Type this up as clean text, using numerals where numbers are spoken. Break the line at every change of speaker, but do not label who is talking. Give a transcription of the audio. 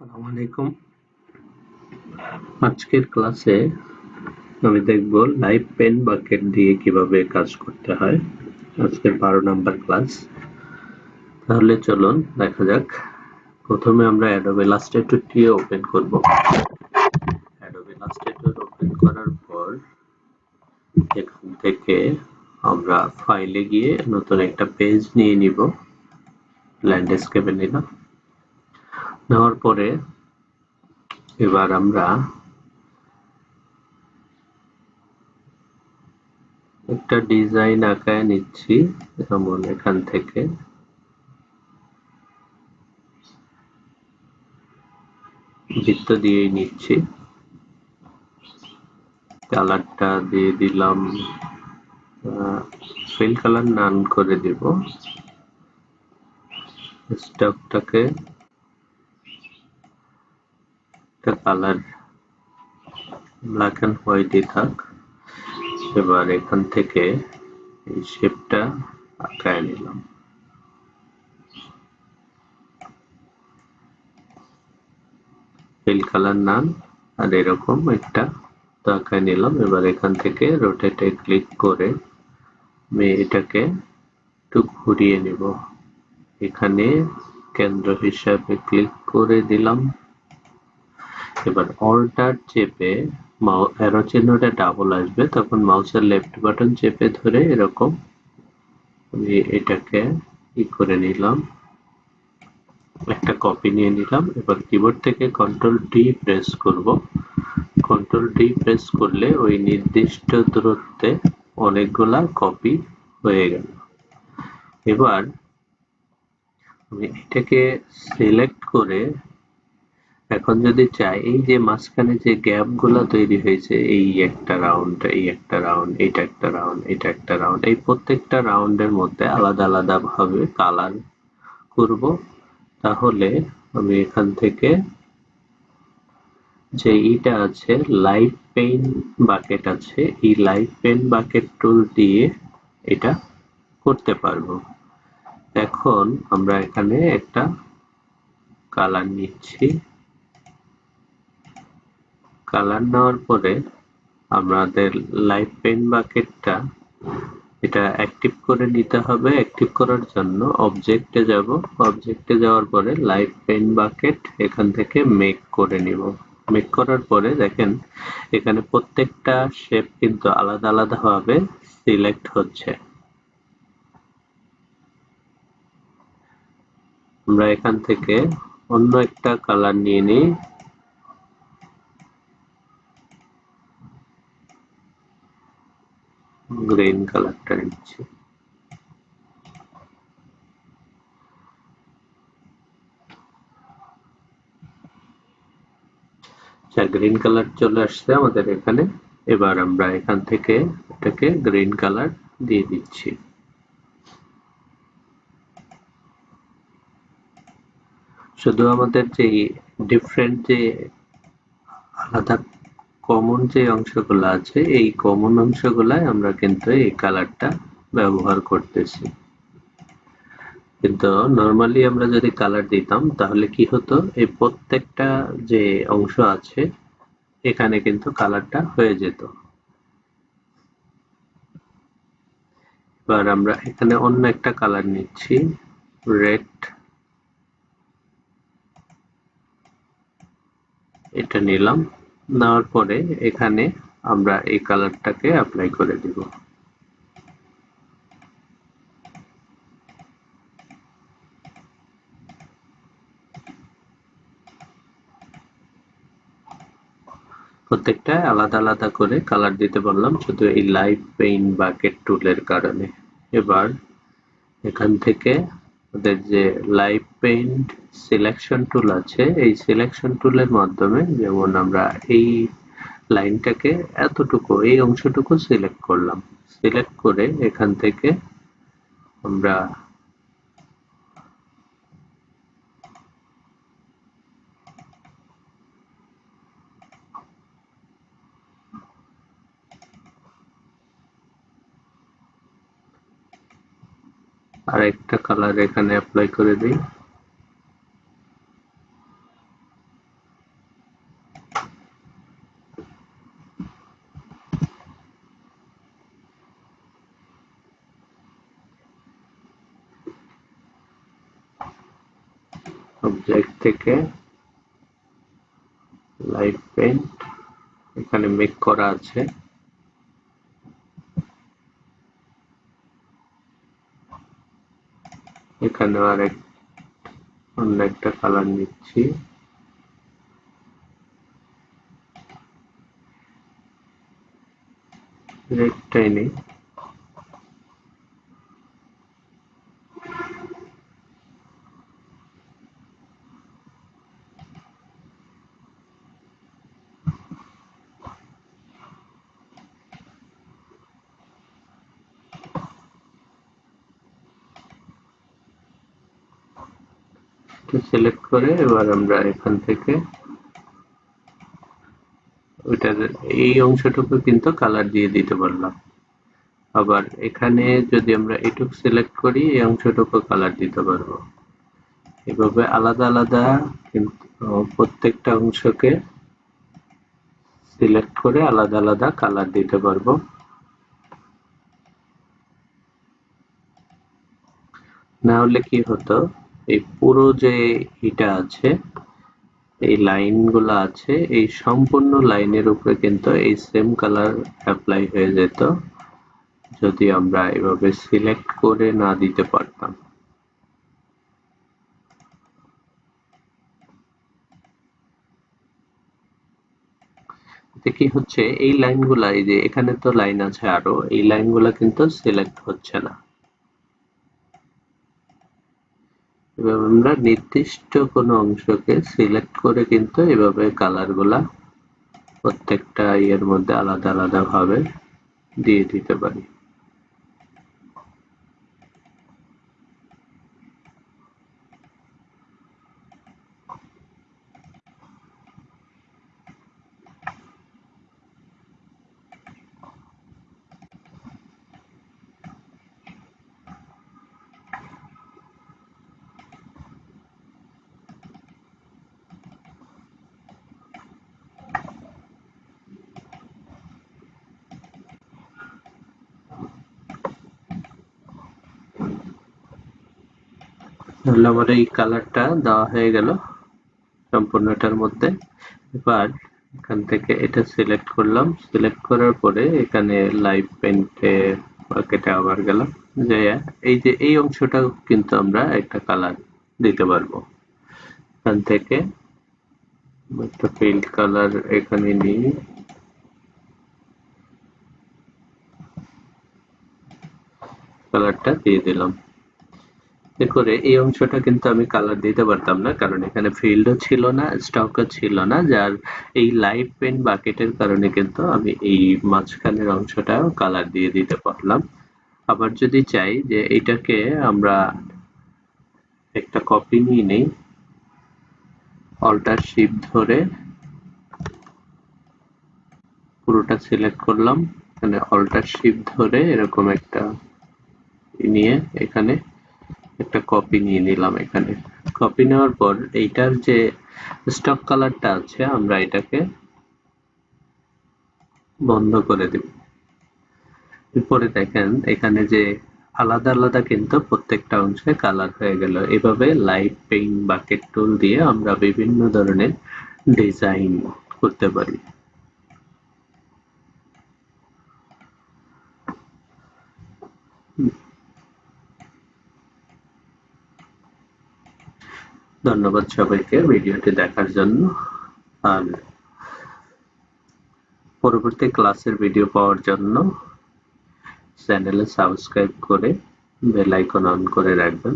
আসসালামু আলাইকুম। আজকের ক্লাসে আমি দেখব লাইভ পেন বাকেট দিয়ে কিভাবে কাজ করতে হয়। আজকের 12 নাম্বার ক্লাস। তাহলে চলুন দেখা যাক। প্রথমে আমরা অ্যাডোবে ইলাস্ট্রেটর দিয়ে ওপেন করব। অ্যাডোবে ইলাস্ট্রেটর ওপেন করার পর এখান থেকে আমরা ফাইলে গিয়ে নতুন একটা পেজ নিয়ে নিব। ল্যান্ডস্কেপে নিলাম। নেওয়ার পরে এবার আমরা একটা ডিজাইন আঁকায় নিচ্ছি। যেমন এখান থেকে বৃত্ত দিয়ে নিচ্ছি। কালারটা দিয়ে দিলাম, ফিল কালার নান করে দেব। স্টকটাকে একটা কালার ব্ল্যাক এন্ড হোয়াইটই থাক। এবার এখান থেকে এই শেপটা আঁকায় নিলাম। ফিল কালার নান আর এরকম একটা আঁকায় নিলাম। এবার এখান থেকে রোটেটে ক্লিক করে আমি এটাকে একটু ঘুরিয়ে নিব। এখানে কেন্দ্র হিসাবে ক্লিক করে দিলাম। এবার অল্টার চেপে অ্যারো চিহ্নটা ডাবল আসবে, তখন মাউসের লেফট বাটন চেপে ধরে এরকম আমি এটাকে করে নিলাম, একটা কপি নিয়ে নিলাম। এবার কিবোর্ড থেকে কন্ট্রোল ডি প্রেস করব। কন্ট্রোল ডি প্রেস করলে ওই নির্দিষ্ট দূরত্বে অনেকগুলা কপি হয়ে গেল। এবার আমি এটাকে সিলেক্ট করে এখন যদি চাই, এই যে মাঝখানে যে গ্যাপ গুলা তৈরি হয়েছে, এই একটা রাউন্ড, এই একটা রাউন্ড, এইটা একটা রাউন্ড, এটা একটা রাউন্ড, এই প্রত্যেকটা রাউন্ডের মধ্যে আলাদা আলাদা ভাবে কালার করব। তাহলে আমি এখান থেকে যে এইটা আছে লাইভ পেইন্ট বাকেট আছে, এই লাইভ পেইন্ট বাকেট টুল দিয়ে এটা করতে পারবো। এখন আমরা এখানে একটা কালার নিচ্ছি। কালার নেওয়ার পরে আমাদের লাইভ পেইন্ট বাকেটটা এটা অ্যাক্টিভ করে নিতে হবে। অ্যাক্টিভ করার জন্য অবজেক্টে যাব। অবজেক্টে যাওয়ার পরে লাইভ পেইন্ট বাকেট এখান থেকে মেক করে নিব। মেক করার পরে দেখেন এখানে প্রত্যেকটা শেপ কিন্তু আলাদা আলাদা ভাবে সিলেক্ট হচ্ছে। আমরা এখান থেকে অন্য একটা কালার নিয়ে নিই। গ্রিন কালারটা নিচ্ছি। গ্রিন কালার চলে আসছে আমাদের এখানে। এবার আমরা এখান থেকে এটাকে গ্রিন কালার দিয়ে দিচ্ছি। শুধু আমাদের যে ডিফারেন্ট যে আলাদা কমন যে অংশগুলো আছে, এই কমন অংশগুলাই আমরা কিন্তু এই কালারটা ব্যবহার করতেছি। কিন্তু নরমালি আমরা যদি কালার দিতাম তাহলে কি হতো, এই প্রত্যেকটা যে অংশ আছে এখানে কিন্তু কালারটা হয়ে যেত। এবার আমরা এখানে অন্য একটা কালার নিচ্ছি, রেড। এটা নিলাম। নেওয়ার পরে এখানে আমরা এই কালারটাকে অ্যাপ্লাই করে দিব। প্রত্যেকটা আলাদা আলাদা করে কালার দিতে বললাম শুধু এই লাইভ পেইন্ট বাকেট টুলের কারণে। এবার এখান থেকে ওদের যে লাইভ পেইন্ট সিলেকশন টুল আছে, এই সিলেকশন টুলের মাধ্যমে যেমন আমরা এই লাইনটাকে এতটুকু, এই অংশটুকু সিলেক্ট করলাম। সিলেক্ট করে এখান থেকে আমরা আরেকটা কালার এখানে অ্যাপ্লাই করে দিই। অবজেক্ট থেকে লাইভ পেইন্ট এখানে মেক করা আছে, এখানে অন্য একটা কালার নিচ্ছি, রেডটাই নেই, সিলেক্ট করে এবার আমরা এখান থেকে ওইটার এই অংশটুকু কিন্তু কালার দিয়ে দিতে পারলাম। আবার এখানে যদি আমরা এটুকু সিলেক্ট করি এই অংশটুকু কালার দিতে পারবো। এভাবে আলাদা আলাদা কিন্তু প্রত্যেকটা অংশকে সিলেক্ট করে আলাদা আলাদা কালার দিতে পারবো। না হলে কি হতো, এই পুরো যে এটা আছে, এই লাইনগুলো আছে, এই সম্পূর্ণ লাইনের উপরে কিন্তু এই সেম কালার অ্যাপ্লাই হয়ে যেত যদি আমরা এভাবে সিলেক্ট করে না দিতে পারতাম। এতে কি হচ্ছে, এই লাইনগুলা, এই যে এখানে তো লাইন আছে আরো, এই লাইনগুলা কিন্তু সিলেক্ট হচ্ছে না। এভাবে আমরা নির্দিষ্ট কোনো অংশকে সিলেক্ট করে কিন্তু এভাবে কালার গুলা প্রত্যেকটা ইয়ের মধ্যে আলাদা আলাদা ভাবে দিয়ে দিতে পারি। তাহলে আমার এই কালারটা দেওয়া হয়ে গেল সম্পূর্ণটার মধ্যে। এবার এখান থেকে এটা সিলেক্ট করলাম, সিলেক্ট করার পরে এখানে লাইভ পেইন্টে বাকেটে আবার গেলাম, যে এই যে এই অংশটা কিন্তু আমরা একটা কালার দিতে পারবো। এখান থেকে একটা ফিল্ড কালার এখানে নিয়ে কালারটা দিয়ে দিলাম। এতে করে এই অংশটা কিন্তু আমি কালার দিতে পারতাম না, কারণ এখানে ফিল্ডও ছিল না, স্টকও ছিল না, যার এই লাইভ পেইন্ট বাকেটের কারণে কিন্তু আমি এই মাঝখানের অংশটাও কালার দিয়ে দিতে পারলাম। আবার যদি চাই যে এটাকে আমরা একটা কপি নিয়ে নেই, অল্টার শিফট ধরে পুরোটা সিলেক্ট করলাম, এখানে অল্টার শিফট ধরে এরকম একটা নিয়ে এখানে একটা কপি নিয়ে নিলাম। এখানে কপি নেওয়ার পর এইটার যে স্টক কালারটা আছে আমরা এটাকে বন্ধ করে দেব। এরপরে দেখেন এখানে যে আলাদা আলাদা কিন্তু প্রত্যেকটা অংশে কালার হয়ে গেল। এভাবে লাইভ পেইন্ট বাকেট টুল দিয়ে আমরা বিভিন্ন ধরনের ডিজাইন করতে পারি। ধন্যবাদ সবাইকে ভিডিওটি দেখার জন্য। আর পরবর্তী ক্লাসের ভিডিও পাওয়ার জন্য চ্যানেলে সাবস্ক্রাইব করে বেল আইকন অন করে রাখবেন।